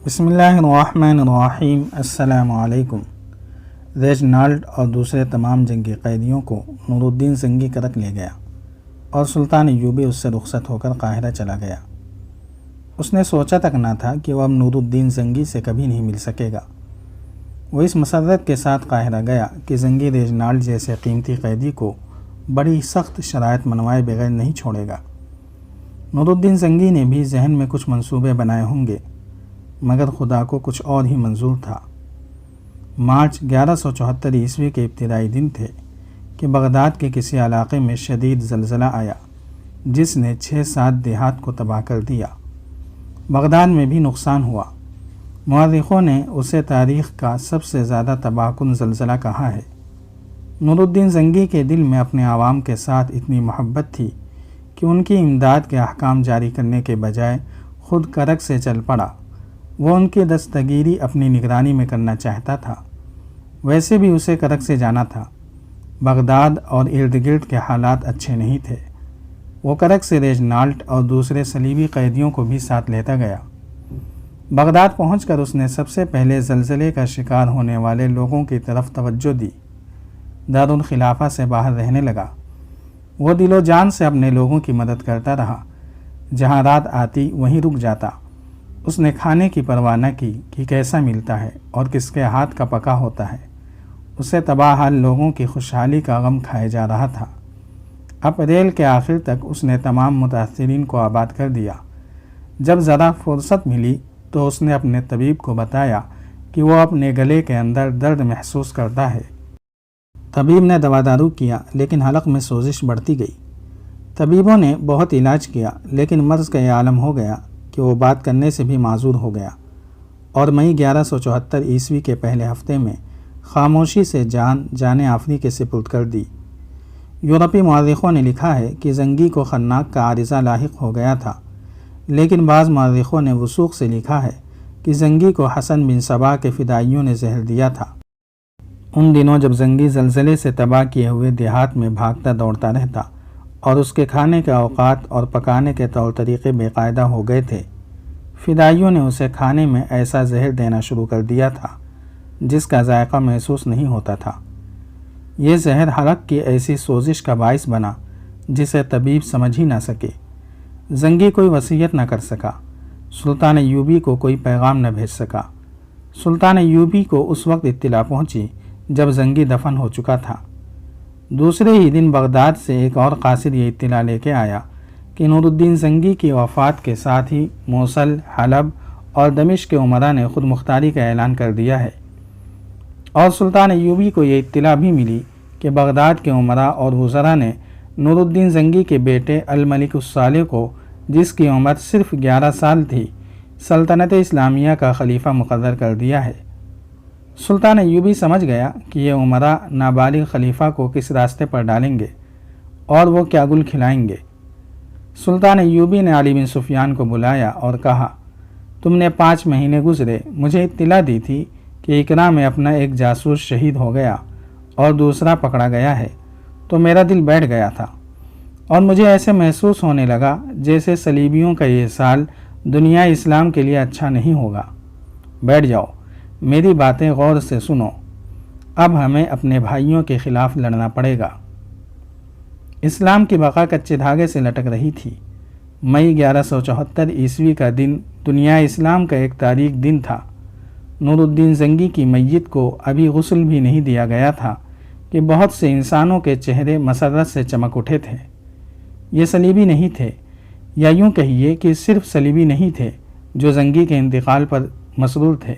بسم اللہ الرحمن الرحیم۔ السلام علیکم۔ ریجنالڈ اور دوسرے تمام جنگی قیدیوں کو نور الدین زنگی کرک لے گیا اور سلطان ایوبی اس سے رخصت ہو کر قاہرہ چلا گیا۔ اس نے سوچا تک نہ تھا کہ وہ اب نور الدین زنگی سے کبھی نہیں مل سکے گا۔ وہ اس مسرت کے ساتھ قاہرہ گیا کہ زنگی ریجنالڈ جیسے قیمتی قیدی کو بڑی سخت شرائط منوائے بغیر نہیں چھوڑے گا۔ نور الدین زنگی نے بھی ذہن میں کچھ منصوبے بنائے ہوں گے، مگر خدا کو کچھ اور ہی منظور تھا۔ مارچ 1174 عیسوی کے ابتدائی دن تھے کہ بغداد کے کسی علاقے میں شدید زلزلہ آیا جس نے 6-7 دیہات کو تباہ کر دیا۔ بغداد میں بھی نقصان ہوا۔ مورخوں نے اسے تاریخ کا سب سے زیادہ تباہ کن زلزلہ کہا ہے۔ نور الدین زنگی کے دل میں اپنے عوام کے ساتھ اتنی محبت تھی کہ ان کی امداد کے احکام جاری کرنے کے بجائے خود کرک سے چل پڑا۔ وہ ان کی دستگیری اپنی نگرانی میں کرنا چاہتا تھا۔ ویسے بھی اسے کرک سے جانا تھا۔ بغداد اور ارد گرد کے حالات اچھے نہیں تھے۔ وہ کرک سے ریجنالڈ اور دوسرے صلیبی قیدیوں کو بھی ساتھ لیتا گیا۔ بغداد پہنچ کر اس نے سب سے پہلے زلزلے کا شکار ہونے والے لوگوں کی طرف توجہ دی۔ دارالخلافہ سے باہر رہنے لگا۔ وہ دل و جان سے اپنے لوگوں کی مدد کرتا رہا۔ جہاں رات آتی وہیں رک جاتا۔ اس نے کھانے کی پرواہ نہ کی کہ کیسا ملتا ہے اور کس کے ہاتھ کا پکا ہوتا ہے۔ اسے تباہ حال لوگوں کی خوشحالی کا غم کھائے جا رہا تھا۔ اپریل کے آخر تک اس نے تمام متاثرین کو آباد کر دیا۔ جب ذرا فرصت ملی تو اس نے اپنے طبیب کو بتایا کہ وہ اپنے گلے کے اندر درد محسوس کرتا ہے۔ طبیب نے دوا دارو کیا لیکن حلق میں سوزش بڑھتی گئی۔ طبیبوں نے بہت علاج کیا لیکن مرض کا یہ عالم ہو گیا کہ وہ بات کرنے سے بھی معذور ہو گیا، اور مئی 1174 عیسوی کے پہلے ہفتے میں خاموشی سے جان آفری کے سپرد کر دی۔ یورپی مورخوں نے لکھا ہے کہ زنگی کو خناق کا عارضہ لاحق ہو گیا تھا، لیکن بعض مورخوں نے وثوق سے لکھا ہے کہ زنگی کو حسن بن صبا کے فدائیوں نے زہر دیا تھا۔ ان دنوں جب زنگی زلزلے سے تباہ کیے ہوئے دیہات میں بھاگتا دوڑتا رہتا اور اس کے کھانے کے اوقات اور پکانے کے طور طریقے بے قاعدہ ہو گئے تھے، فدائیوں نے اسے کھانے میں ایسا زہر دینا شروع کر دیا تھا جس کا ذائقہ محسوس نہیں ہوتا تھا۔ یہ زہر حلق کی ایسی سوزش کا باعث بنا جسے طبیب سمجھ ہی نہ سکے۔ زنگی کوئی وصیت نہ کر سکا۔ سلطان ایوبی کو کوئی پیغام نہ بھیج سکا۔ سلطان ایوبی کو اس وقت اطلاع پہنچی جب زنگی دفن ہو چکا تھا۔ دوسرے ہی دن بغداد سے ایک اور قاصد یہ اطلاع لے کے آیا کہ نور الدین زنگی کی وفات کے ساتھ ہی موصل، حلب اور دمشق کے امراء نے خود مختاری کا اعلان کر دیا ہے، اور سلطان ایوبی کو یہ اطلاع بھی ملی کہ بغداد کے امراء اور وزراء نے نور الدین زنگی کے بیٹے الملک الصالح کو، جس کی عمر صرف 11 سال تھی، سلطنت اسلامیہ کا خلیفہ مقرر کر دیا ہے۔ سلطان ایوبی سمجھ گیا کہ یہ امراء نابالغ خلیفہ کو کس راستے پر ڈالیں گے اور وہ کیا گل کھلائیں گے۔ سلطان ایوبی نے علی بن سفیان کو بلایا اور کہا، تم نے 5 مہینے گزرے مجھے اطلاع دی تھی کہ اقرا میں اپنا ایک جاسوس شہید ہو گیا اور دوسرا پکڑا گیا ہے، تو میرا دل بیٹھ گیا تھا اور مجھے ایسے محسوس ہونے لگا جیسے صلیبیوں کا یہ سال دنیا اسلام کے لیے اچھا نہیں ہوگا۔ بیٹھ جاؤ، میری باتیں غور سے سنو۔ اب ہمیں اپنے بھائیوں کے خلاف لڑنا پڑے گا۔ اسلام کی بقا کچے دھاگے سے لٹک رہی تھی۔ مئی 1174 عیسوی کا دن دنیا اسلام کا ایک تاریک دن تھا۔ نور الدین زنگی کی میت کو ابھی غسل بھی نہیں دیا گیا تھا کہ بہت سے انسانوں کے چہرے مسرت سے چمک اٹھے تھے۔ یہ صلیبی نہیں تھے، یا یوں کہیے کہ صرف صلیبی نہیں تھے جو زنگی کے انتقال پر مسرور تھے،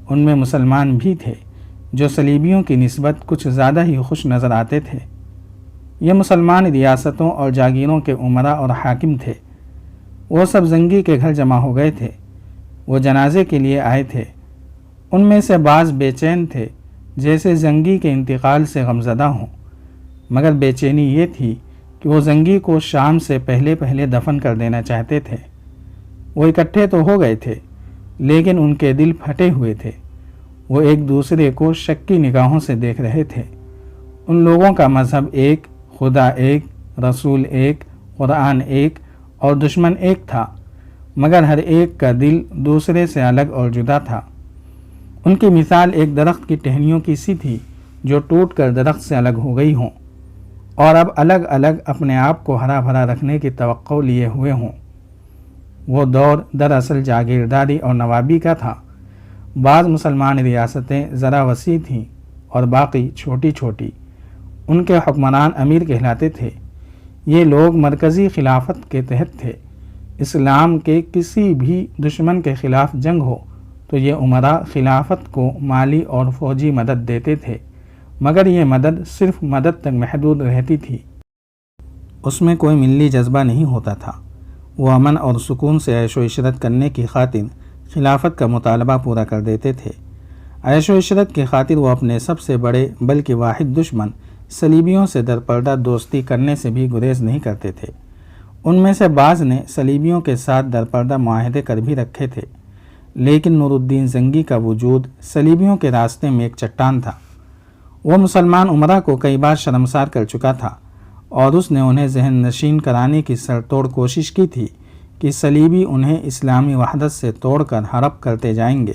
ان میں مسلمان بھی تھے جو صلیبیوں کی نسبت کچھ زیادہ ہی خوش نظر آتے تھے۔ یہ مسلمان ریاستوں اور جاگیروں کے امراء اور حاکم تھے۔ وہ سب زنگی کے گھر جمع ہو گئے تھے۔ وہ جنازے کے لیے آئے تھے۔ ان میں سے بعض بے چین تھے جیسے زنگی کے انتقال سے غمزدہ ہوں، مگر بے چینی یہ تھی کہ وہ زنگی کو شام سے پہلے دفن کر دینا چاہتے تھے۔ وہ اکٹھے تو ہو گئے تھے لیکن ان کے دل پھٹے ہوئے تھے۔ وہ ایک دوسرے کو شکی نگاہوں سے دیکھ رہے تھے۔ ان لوگوں کا مذہب ایک، خدا ایک، رسول ایک، قرآن ایک اور دشمن ایک تھا۔ مگر ہر ایک کا دل دوسرے سے الگ اور جدا تھا۔ ان کی مثال ایک درخت کی ٹہنیوں کی سی تھی جو ٹوٹ کر درخت سے الگ ہو گئی ہوں اور اب الگ الگ اپنے آپ کو ہرا بھرا رکھنے کی توقع لیے ہوئے ہوں۔ وہ دور دراصل جاگیرداری اور نوابی کا تھا۔ بعض مسلمان ریاستیں ذرا وسیع تھیں اور باقی چھوٹی چھوٹی۔ ان کے حکمران امیر کہلاتے تھے۔ یہ لوگ مرکزی خلافت کے تحت تھے۔ اسلام کے کسی بھی دشمن کے خلاف جنگ ہو تو یہ امراء خلافت کو مالی اور فوجی مدد دیتے تھے، مگر یہ مدد صرف مدد تک محدود رہتی تھی۔ اس میں کوئی ملی جذبہ نہیں ہوتا تھا۔ وہ امن اور سکون سے عیش و عشرت کرنے کی خاطر خلافت کا مطالبہ پورا کر دیتے تھے۔ عیش و عشرت کی خاطر وہ اپنے سب سے بڑے بلکہ واحد دشمن صلیبیوں سے درپردہ دوستی کرنے سے بھی گریز نہیں کرتے تھے۔ ان میں سے بعض نے صلیبیوں کے ساتھ درپردہ معاہدے کر بھی رکھے تھے، لیکن نور الدین زنگی کا وجود صلیبیوں کے راستے میں ایک چٹان تھا۔ وہ مسلمان امراء کو کئی بار شرمسار کر چکا تھا اور اس نے انہیں ذہن نشین کرانے کی سر توڑ کوشش کی تھی کہ صلیبی انہیں اسلامی وحدت سے توڑ کر ہڑپ کرتے جائیں گے،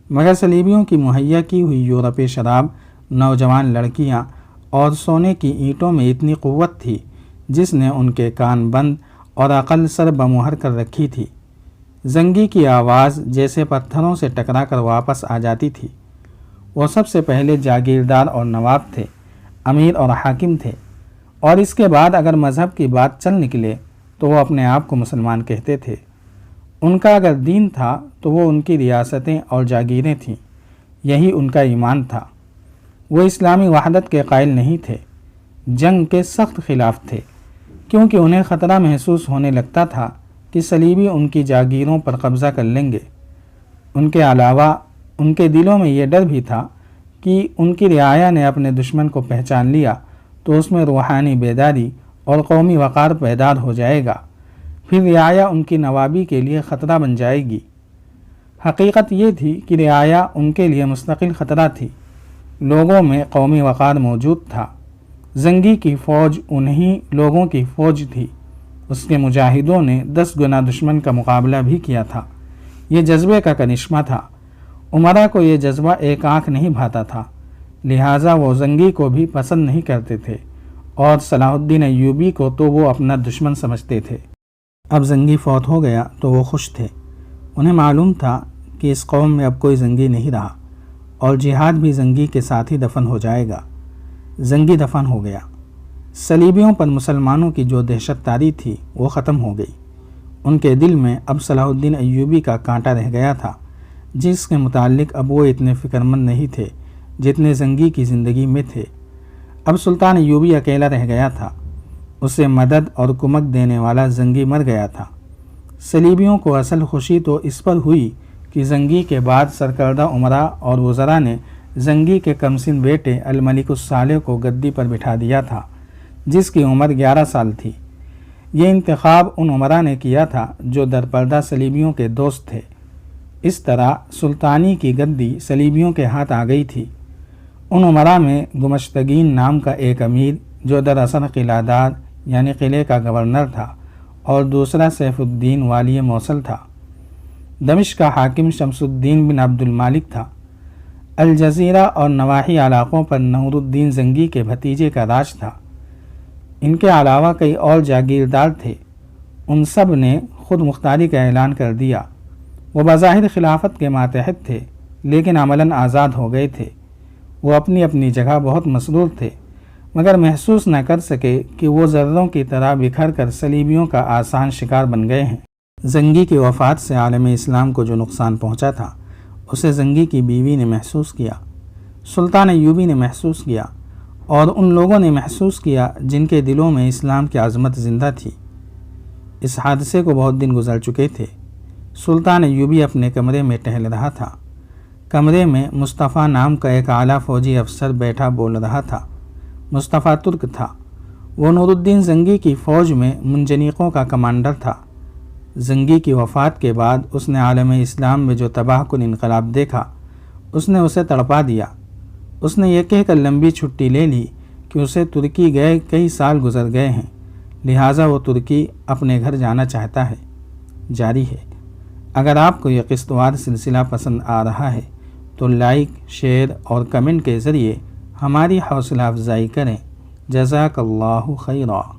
مگر صلیبیوں کی مہیا کی ہوئی یورپی شراب، نوجوان لڑکیاں اور سونے کی اینٹوں میں اتنی قوت تھی جس نے ان کے کان بند اور عقل سر بمہر کر رکھی تھی۔ زنگی کی آواز جیسے پتھروں سے ٹکرا کر واپس آ جاتی تھی۔ وہ سب سے پہلے جاگیردار اور نواب تھے، امیر اور حاکم تھے، اور اس کے بعد اگر مذہب کی بات چل نکلے تو وہ اپنے آپ کو مسلمان کہتے تھے۔ ان کا اگر دین تھا تو وہ ان کی ریاستیں اور جاگیریں تھیں، یہی ان کا ایمان تھا۔ وہ اسلامی وحدت کے قائل نہیں تھے، جنگ کے سخت خلاف تھے، کیونکہ انہیں خطرہ محسوس ہونے لگتا تھا کہ صلیبی ان کی جاگیروں پر قبضہ کر لیں گے۔ ان کے علاوہ ان کے دلوں میں یہ ڈر بھی تھا کہ ان کی رعایا نے اپنے دشمن کو پہچان لیا تو اس میں روحانی بیداری اور قومی وقار بیدار ہو جائے گا، پھر رعایا ان کی نوابی کے لیے خطرہ بن جائے گی۔ حقیقت یہ تھی کہ رعایا ان کے لیے مستقل خطرہ تھی۔ لوگوں میں قومی وقار موجود تھا۔ زنگی کی فوج انہی لوگوں کی فوج تھی۔ اس کے مجاہدوں نے 10 گنا دشمن کا مقابلہ بھی کیا تھا۔ یہ جذبے کا کرشمہ تھا۔ امراء کو یہ جذبہ ایک آنکھ نہیں بھاتا تھا، لہٰذا وہ زنگی کو بھی پسند نہیں کرتے تھے اور صلاح الدین ایوبی کو تو وہ اپنا دشمن سمجھتے تھے۔ اب زنگی فوت ہو گیا تو وہ خوش تھے۔ انہیں معلوم تھا کہ اس قوم میں اب کوئی زنگی نہیں رہا اور جہاد بھی زنگی کے ساتھ ہی دفن ہو جائے گا۔ زنگی دفن ہو گیا۔ صلیبیوں پر مسلمانوں کی جو دہشت طاری تھی وہ ختم ہو گئی۔ ان کے دل میں اب صلاح الدین ایوبی کا کانٹا رہ گیا تھا، جس کے متعلق اب وہ اتنے فکر مند نہیں تھے جتنے زنگی کی زندگی میں تھے۔ اب سلطان ایوبی اکیلا رہ گیا تھا۔ اسے مدد اور کمک دینے والا زنگی مر گیا تھا۔ صلیبیوں کو اصل خوشی تو اس پر ہوئی کہ زنگی کے بعد سرکردہ امراء اور وزراء نے زنگی کے کمسن بیٹے الملک الصالح کو گدی پر بٹھا دیا تھا، جس کی عمر 11 سال تھی۔ یہ انتخاب ان امراء نے کیا تھا جو درپردہ صلیبیوں کے دوست تھے۔ اس طرح سلطانی کی گدی صلیبیوں کے ہاتھ آ گئی تھی۔ ان امراء میں گمشتگین نام کا ایک امیر جو دراصل قلعہ دار یعنی قلعے کا گورنر تھا، اور دوسرا سیف الدین والی موصل تھا۔ دمشق کا حاکم شمس الدین بن عبد المالک تھا۔ الجزیرہ اور نواحی علاقوں پر نور الدین زنگی کے بھتیجے کا راج تھا۔ ان کے علاوہ کئی اور جاگیردار تھے۔ ان سب نے خود مختاری کا اعلان کر دیا۔ وہ بظاہر خلافت کے ماتحت تھے، لیکن عملاً آزاد ہو گئے تھے۔ وہ اپنی اپنی جگہ بہت مسرور تھے، مگر محسوس نہ کر سکے کہ وہ ذروں کی طرح بکھر کر صلیبیوں کا آسان شکار بن گئے ہیں۔ زنگی کی وفات سے عالم اسلام کو جو نقصان پہنچا تھا، اسے زنگی کی بیوی نے محسوس کیا، سلطان ایوبی نے محسوس کیا، اور ان لوگوں نے محسوس کیا جن کے دلوں میں اسلام کی عظمت زندہ تھی۔ اس حادثے کو بہت دن گزر چکے تھے۔ سلطان ایوبی اپنے کمرے میں ٹہل رہا تھا۔ کمرے میں مصطفیٰ نام کا ایک اعلیٰ فوجی افسر بیٹھا بول رہا تھا۔ مصطفیٰ ترک تھا۔ وہ نور الدین زنگی کی فوج میں منجنیقوں کا کمانڈر تھا۔ زنگی کی وفات کے بعد اس نے عالم اسلام میں جو تباہ کن انقلاب دیکھا، اس نے اسے تڑپا دیا۔ اس نے یہ کہہ کر لمبی چھٹی لے لی کہ اسے ترکی گئے کئی سال گزر گئے ہیں، لہٰذا وہ ترکی اپنے گھر جانا چاہتا ہے۔ جاری ہے۔ اگر آپ کو یہ قسط وار سلسلہ پسند آ رہا ہے تو لائک، شیئر اور کمنٹ کے ذریعے ہماری حوصلہ افزائی کریں۔ جزاک اللہ خیرا۔